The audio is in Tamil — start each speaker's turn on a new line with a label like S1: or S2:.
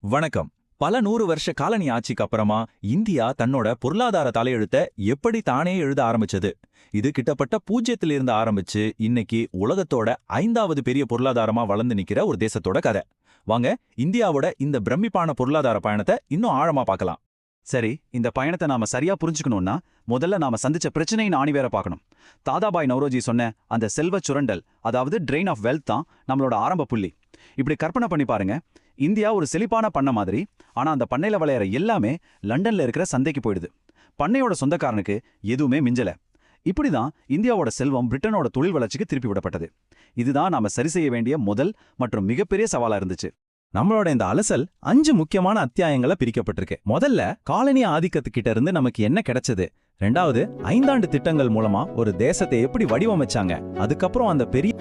S1: வணக்கம். பல 100 வருஷ காலனி ஆட்சிக்கு அப்புறமா இந்தியா தன்னோட பொருளாதார தலையெழுத்த எப்படி தானே எழுத ஆரம்பிச்சது. இது கிட்டத்தட்ட பூஜ்யத்துல இருந்து ஆரம்பிச்சு இன்னைக்கு உலகத்தோட 5வது பெரிய பொருளாதாரமா வளர்ந்து நிக்கிற ஒரு தேசத்தோட கதை. வாங்க, இந்தியாவோட இந்த பிரமிப்பான பொருளாதார பயணத்தை இன்னும் ஆழமா பார்க்கலாம்.
S2: சரி, இந்த பயணத்தை நாம சரியா புரிஞ்சுக்கணும்னா முதல்ல நாம சந்திச்ச பிரச்சனையின் ஆணிவேர பார்க்கணும். தாதாபாய் நவ்ரோஜி சொன்ன அந்த செல்வ சுரண்டல், அதாவது ட்ரெயின் ஆஃப் வெல்த் தான் நம்மளோட ஆரம்ப புள்ளி. இப்படி கற்பனை பண்ணி பாருங்க, இந்தியா ஒரு செழிப்பான பண்ணை மாதிரி. ஆனா அந்த பண்ணையில விளையிற எல்லாமே லண்டன்ல இருக்கிற சந்தைக்கு போயிடுது. பண்ணையோட சொந்தக்காரனுக்கு எதுவுமே மிஞ்சல. இப்படிதான் இந்தியாவோட செல்வம் பிரிட்டனோட தொழில் வளர்ச்சிக்கு திருப்பி விடப்பட்டது. இதுதான் நாம சரி செய்ய வேண்டிய முதல் மற்றும் மிகப்பெரிய சவாலா இருந்துச்சு.
S1: நம்மளோட இந்த அலசல் 5 முக்கியமான அத்தியாயங்கள பிரிக்கப்பட்டிருக்கு. முதல்ல காலனி ஆதிக்கத்துக்கிட்ட இருந்து நமக்கு என்ன கிடைச்சது. 2வது 5 ஆண்டு திட்டங்கள் மூலமா ஒரு தேசத்தை எப்படி வடிவமைச்சாங்க. அதுக்கப்புறம் அந்த பெரிய